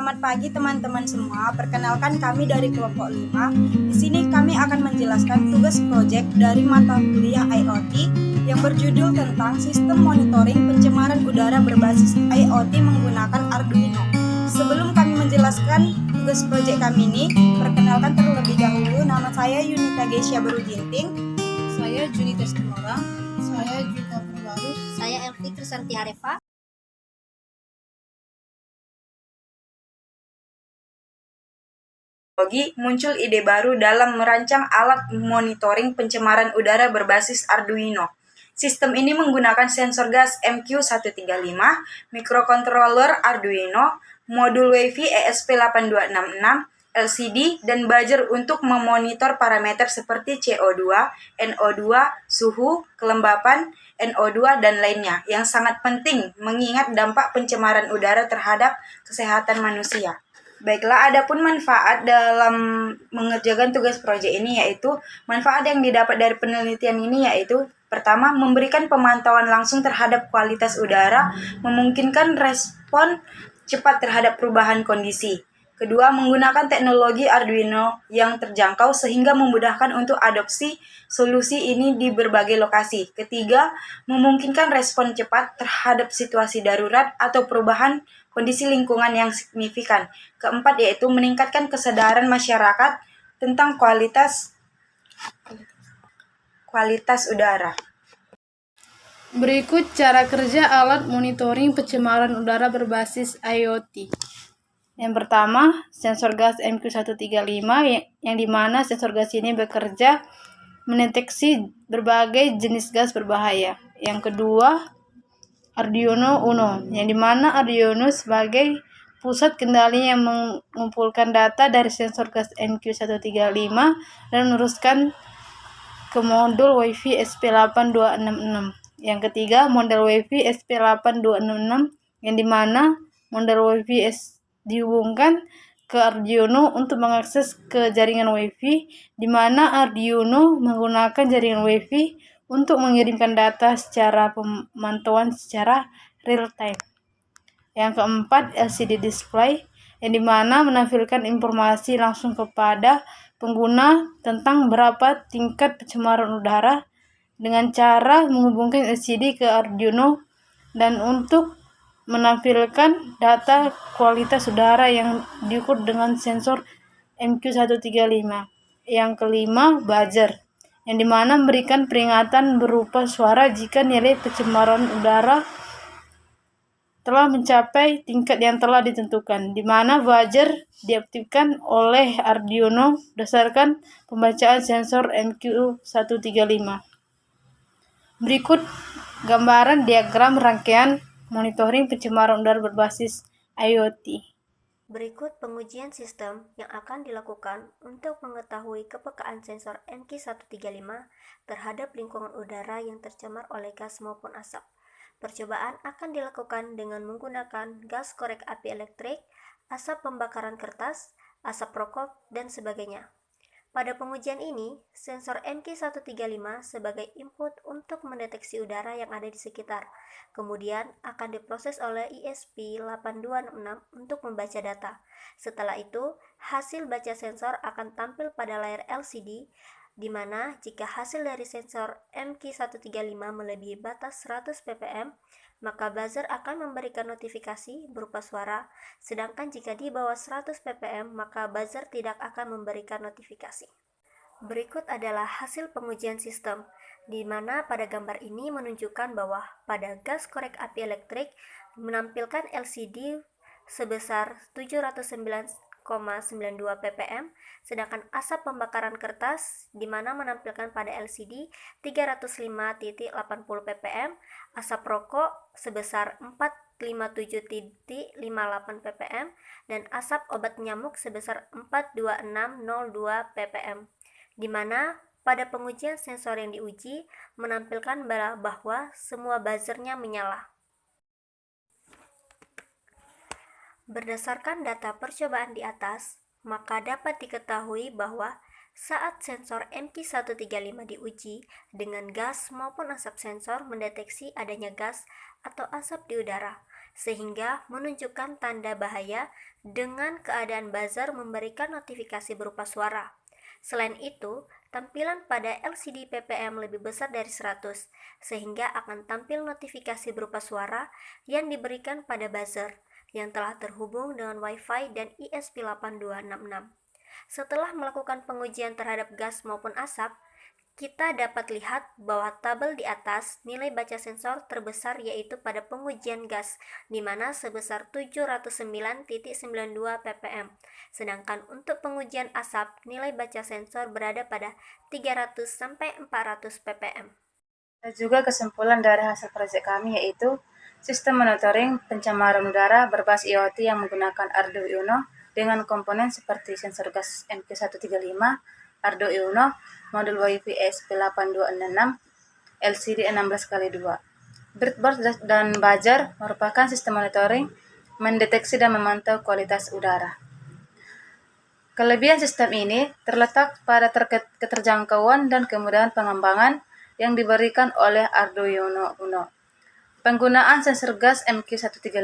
Selamat pagi teman-teman semua. Perkenalkan kami dari kelompok 5. Di sini kami akan menjelaskan tugas proyek dari mata kuliah IoT yang berjudul tentang sistem monitoring pencemaran udara berbasis IoT menggunakan Arduino. Sebelum kami menjelaskan tugas proyek kami ini, perkenalkan terlebih dahulu, nama saya Yunita Geisha Berujinting. Saya Junita Stumorang. Saya Junita Perbarus. Saya Elvi Krisanti Harefa. Muncul ide baru dalam merancang alat monitoring pencemaran udara berbasis Arduino. Sistem ini menggunakan sensor gas MQ135, mikrokontroler Arduino, modul Wi-Fi ESP8266, LCD, dan buzzer untuk memonitor parameter seperti CO2, NO2, suhu, kelembapan, NO2, dan lainnya, yang sangat penting mengingat dampak pencemaran udara terhadap kesehatan manusia. Baiklah, adapun manfaat dalam mengerjakan tugas proyek ini yaitu manfaat yang didapat dari penelitian ini yaitu pertama, memberikan pemantauan langsung terhadap kualitas udara, memungkinkan respon cepat terhadap perubahan kondisi. Kedua, menggunakan teknologi Arduino yang terjangkau sehingga memudahkan untuk adopsi solusi ini di berbagai lokasi. Ketiga, memungkinkan respon cepat terhadap situasi darurat atau perubahan kondisi lingkungan yang signifikan. Keempat, yaitu meningkatkan kesadaran masyarakat tentang kualitas udara. Berikut cara kerja alat monitoring pencemaran udara berbasis IoT. Yang pertama, sensor gas MQ135 yang dimana sensor gas ini bekerja mendeteksi berbagai jenis gas berbahaya. Yang kedua, Arduino Uno, yang dimana Arduino sebagai pusat kendali yang mengumpulkan data dari sensor gas MQ135 dan meneruskan ke modul Wi-Fi ESP8266. Yang ketiga, model Wi-Fi ESP8266, yang dimana model Wi-Fi dihubungkan ke Arduino untuk mengakses ke jaringan Wi-Fi, di mana Arduino menggunakan jaringan Wi-Fi untuk mengirimkan data secara pemantauan secara real time. Yang keempat, LCD display, yang dimana menampilkan informasi langsung kepada pengguna tentang berapa tingkat pencemaran udara dengan cara menghubungkan LCD ke Arduino dan untuk menampilkan data kualitas udara yang diukur dengan sensor MQ135. Yang kelima, buzzer, yang dimana memberikan peringatan berupa suara jika nilai pencemaran udara telah mencapai tingkat yang telah ditentukan, di mana buzzer diaktifkan oleh Arduino berdasarkan pembacaan sensor MQ135. Berikut gambaran diagram rangkaian monitoring pencemaran udara berbasis IoT. Berikut pengujian sistem yang akan dilakukan untuk mengetahui kepekaan sensor MQ135 terhadap lingkungan udara yang tercemar oleh gas maupun asap. Percobaan akan dilakukan dengan menggunakan gas korek api elektrik, asap pembakaran kertas, asap rokok, dan sebagainya. Pada pengujian ini, sensor MQ135 sebagai input untuk mendeteksi udara yang ada di sekitar. Kemudian akan diproses oleh ESP8266 untuk membaca data. Setelah itu, hasil baca sensor akan tampil pada layar LCD, di mana jika hasil dari sensor MQ135 melebihi batas 100 ppm, maka buzzer akan memberikan notifikasi berupa suara, sedangkan jika di bawah 100 ppm, maka buzzer tidak akan memberikan notifikasi. Berikut adalah hasil pengujian sistem, di mana pada gambar ini menunjukkan bahwa pada gas korek api elektrik menampilkan LCD sebesar 709,92 ppm, sedangkan asap pembakaran kertas di mana menampilkan pada LCD 305,80 ppm, asap rokok sebesar 457,58 ppm, dan asap obat nyamuk sebesar 426,02 ppm, di mana pada pengujian sensor yang diuji menampilkan bahwa semua buzzernya menyala. Berdasarkan data percobaan di atas, maka dapat diketahui bahwa saat sensor MQ135 diuji dengan gas maupun asap, sensor mendeteksi adanya gas atau asap di udara. sehingga menunjukkan tanda bahaya dengan keadaan buzzer memberikan notifikasi berupa suara. Selain itu, tampilan pada LCD ppm lebih besar dari 100, sehingga akan tampil notifikasi berupa suara yang diberikan pada buzzer yang telah terhubung dengan Wi-Fi dan ESP8266. Setelah melakukan pengujian terhadap gas maupun asap, kita dapat lihat bahwa tabel di atas nilai baca sensor terbesar yaitu pada pengujian gas, di mana sebesar 709.92 ppm. Sedangkan untuk pengujian asap, nilai baca sensor berada pada 300 sampai 400 ppm. Ada juga kesimpulan dari hasil proyek kami yaitu sistem monitoring pencemaran udara berbasis IoT yang menggunakan Arduino dengan komponen seperti sensor gas MQ135, Arduino, modul Wi-Fi ESP8266, LCD 16x2. Breadboard dan buzzer merupakan sistem monitoring, mendeteksi dan memantau kualitas udara. Kelebihan sistem ini terletak pada keterjangkauan dan kemudahan pengembangan yang diberikan oleh Arduino Uno. Penggunaan sensor gas MQ135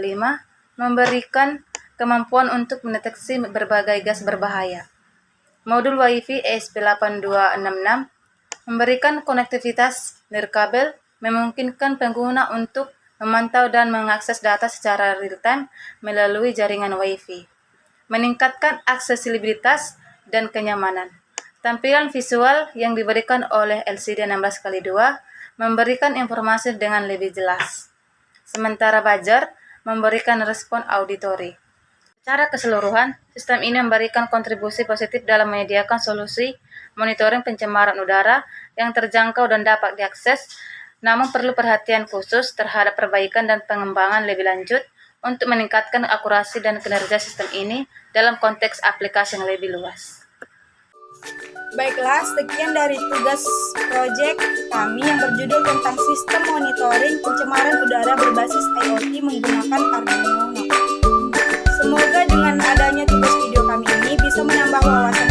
memberikan kemampuan untuk mendeteksi berbagai gas berbahaya. Modul Wi-Fi ESP8266 memberikan konektivitas nirkabel, memungkinkan pengguna untuk memantau dan mengakses data secara real-time melalui jaringan Wi-Fi, meningkatkan aksesibilitas dan kenyamanan. Tampilan visual yang diberikan oleh LCD 16x2 memberikan informasi dengan lebih jelas, sementara buzzer memberikan respon auditori. Secara keseluruhan, sistem ini memberikan kontribusi positif dalam menyediakan solusi monitoring pencemaran udara yang terjangkau dan dapat diakses, namun perlu perhatian khusus terhadap perbaikan dan pengembangan lebih lanjut untuk meningkatkan akurasi dan kinerja sistem ini dalam konteks aplikasi yang lebih luas. Baiklah, sekian dari tugas proyek kami yang berjudul tentang sistem monitoring pencemaran udara berbasis IoT menggunakan Arduino. Semoga dengan adanya tugas video kami ini bisa menambah wawasan